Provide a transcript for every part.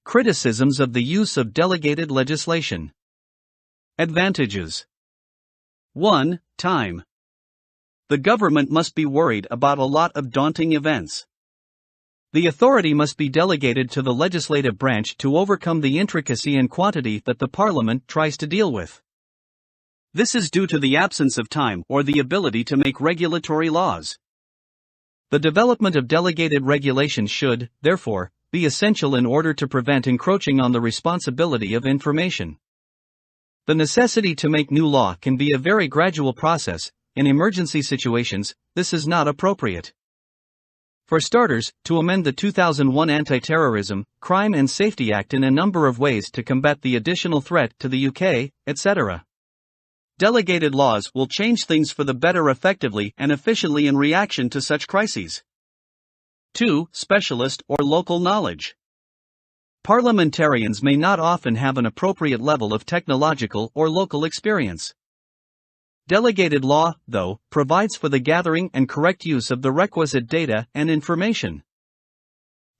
Criticisms of the use of delegated legislation. Advantages. 1. Time. The government must be worried about a lot of daunting events. The authority must be delegated to the legislative branch to overcome the intricacy and quantity that the Parliament tries to deal with. This is due to the absence of time or the ability to make regulatory laws. The development of delegated regulation should, therefore, be essential in order to prevent encroaching on the responsibility of information. The necessity to make new law can be a very gradual process. In emergency situations, this is not appropriate. For starters, to amend the 2001 Anti-Terrorism, Crime and Safety Act in a number of ways to combat the additional threat to the UK, etc. Delegated laws will change things for the better effectively and efficiently in reaction to such crises. 2. Specialist or local knowledge. Parliamentarians may not often have an appropriate level of technological or local experience. Delegated law, though, provides for the gathering and correct use of the requisite data and information.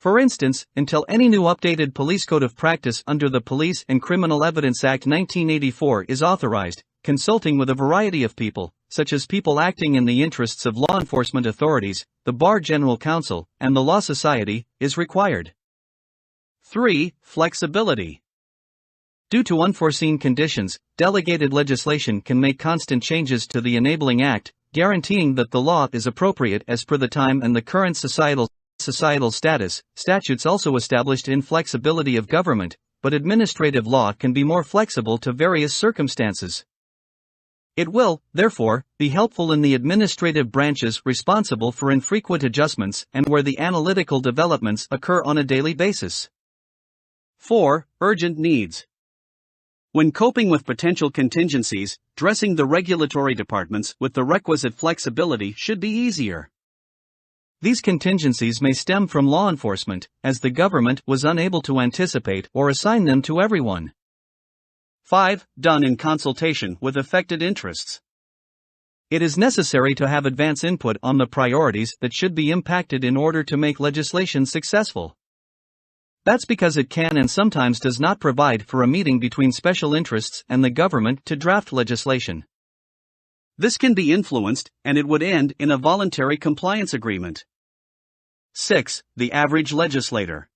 For instance, until any new updated police code of practice under the Police and Criminal Evidence Act 1984 is authorized, consulting with a variety of people, such as people acting in the interests of law enforcement authorities, the Bar General Council, and the Law Society, is required. 3. Flexibility. Due to unforeseen conditions, delegated legislation can make constant changes to the enabling act, guaranteeing that the law is appropriate as per the time and the current societal status. Statutes also established inflexibility of government, but administrative law can be more flexible to various circumstances. It will, therefore, be helpful in the administrative branches responsible for infrequent adjustments and where the analytical developments occur on a daily basis. 4. Urgent needs. When coping with potential contingencies, dressing the regulatory departments with the requisite flexibility should be easier. These contingencies may stem from law enforcement, as the government was unable to anticipate or assign them to everyone. 5. Done in consultation with affected interests. It is necessary to have advance input on the priorities that should be impacted in order to make legislation successful. That's because it can and sometimes does not provide for a meeting between special interests and the government to draft legislation. This can be influenced, and it would end in a voluntary compliance agreement. 6. The average legislator.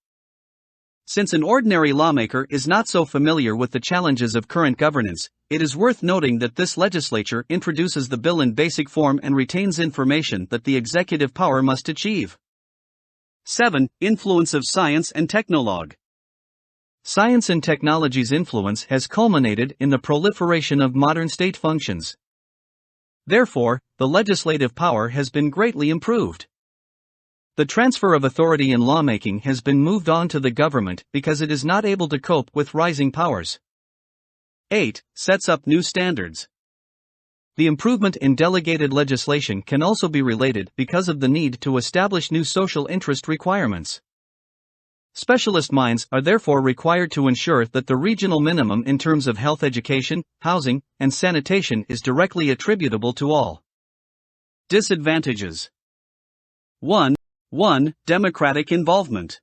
Since an ordinary lawmaker is not so familiar with the challenges of current governance, it is worth noting that this legislature introduces the bill in basic form and retains information that the executive power must achieve. 7. Influence of science and technology. Science and technology's influence has culminated in the proliferation of modern state functions. Therefore, the legislative power has been greatly improved. The transfer of authority in lawmaking has been moved on to the government because it is not able to cope with rising powers. 8. Sets up new standards. The improvement in delegated legislation can also be related because of the need to establish new social interest requirements. Specialist minds are therefore required to ensure that the regional minimum in terms of health education, housing, and sanitation is directly attributable to all. Disadvantages. 1. Democratic involvement.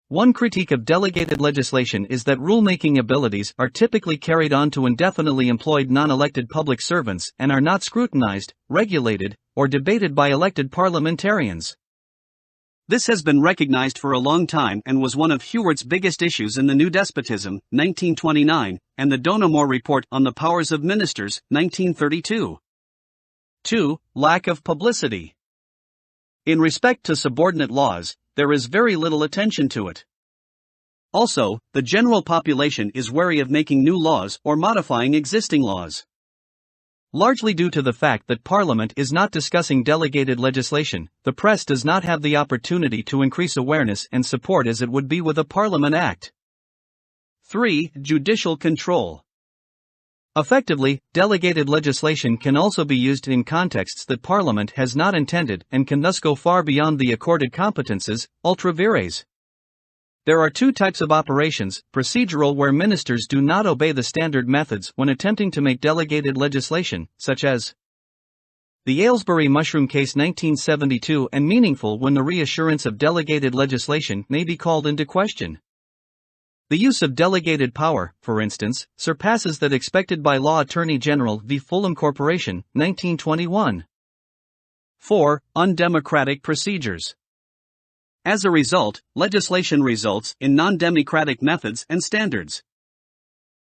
One critique of delegated legislation is that rulemaking abilities are typically carried on to indefinitely employed non-elected public servants and are not scrutinized, regulated, or debated by elected parliamentarians. This has been recognized for a long time and was one of Hewart's biggest issues in The New Despotism, 1929, and the Donamore Report on the Powers of Ministers, 1932. 2. Lack of publicity. In respect to subordinate laws, there is very little attention to it. Also, the general population is wary of making new laws or modifying existing laws. Largely due to the fact that Parliament is not discussing delegated legislation, the press does not have the opportunity to increase awareness and support as it would be with a Parliament Act. 3. Judicial Control. Effectively, delegated legislation can also be used in contexts that Parliament has not intended and can thus go far beyond the accorded competences, ultra vires. There are two types of operations: procedural, where ministers do not obey the standard methods when attempting to make delegated legislation, such as the Aylesbury mushroom case 1972, and meaningful when the reassurance of delegated legislation may be called into question. The use of delegated power, for instance, surpasses that expected by Law Attorney General v. Fulham Corporation, 1921. 4. Undemocratic procedures. As a result, legislation results in non-democratic methods and standards.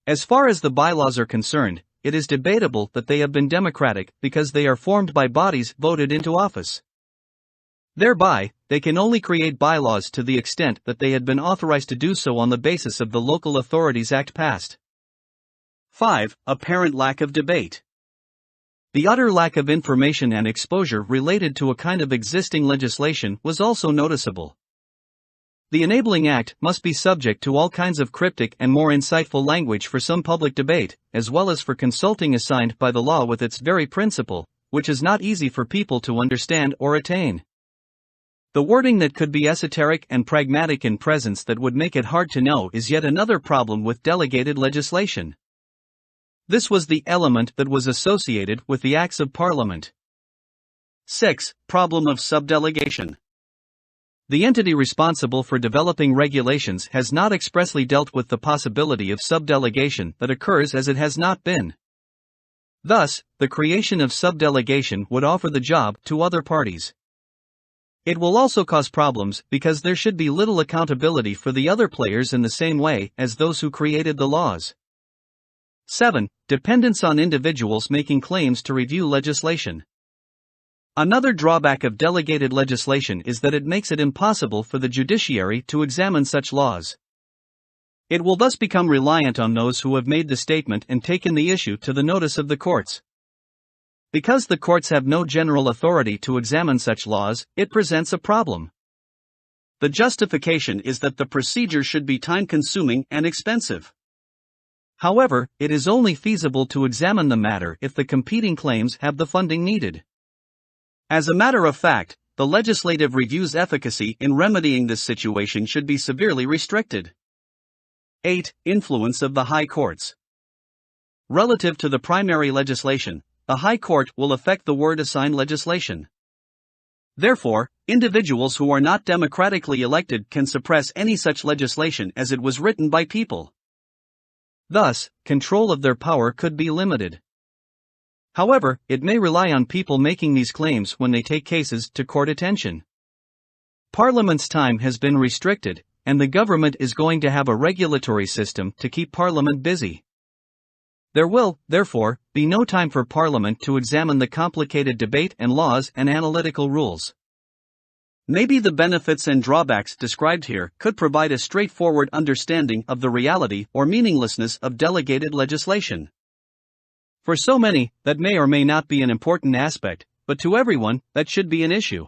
As far as the bylaws are concerned, it is debatable that they have been democratic because they are formed by bodies voted into office. Thereby, they can only create bylaws to the extent that they had been authorized to do so on the basis of the Local Authorities Act passed. 5. Apparent lack of debate. The utter lack of information and exposure related to a kind of existing legislation was also noticeable. The Enabling Act must be subject to all kinds of cryptic and more insightful language for some public debate, as well as for consulting assigned by the law with its very principle, which is not easy for people to understand or attain. The wording that could be esoteric and pragmatic in presence that would make it hard to know is yet another problem with delegated legislation. This was the element that was associated with the Acts of Parliament. 6. Problem of Sub-Delegation. The entity responsible for developing regulations has not expressly dealt with the possibility of sub-delegation that occurs as it has not been. Thus, the creation of sub-delegation would offer the job to other parties. It will also cause problems because there should be little accountability for the other players in the same way as those who created the laws. 7. Dependence on individuals making claims to review legislation. Another drawback of delegated legislation is that it makes it impossible for the judiciary to examine such laws. It will thus become reliant on those who have made the statement and taken the issue to the notice of the courts. Because the courts have no general authority to examine such laws, it presents a problem. The justification is that the procedure should be time-consuming and expensive. However, it is only feasible to examine the matter if the competing claims have the funding needed. As a matter of fact, the legislative review's efficacy in remedying this situation should be severely restricted. 8. Influence of the High Courts. Relative to the primary legislation, the High Court will affect the word-assigned legislation. Therefore, individuals who are not democratically elected can suppress any such legislation as it was written by people. Thus, control of their power could be limited. However, it may rely on people making these claims when they take cases to court attention. Parliament's time has been restricted, and the government is going to have a regulatory system to keep Parliament busy. There will, therefore, be no time for Parliament to examine the complicated debate and laws and analytical rules. Maybe the benefits and drawbacks described here could provide a straightforward understanding of the reality or meaninglessness of delegated legislation. For so many, that may or may not be an important aspect, but to everyone, that should be an issue.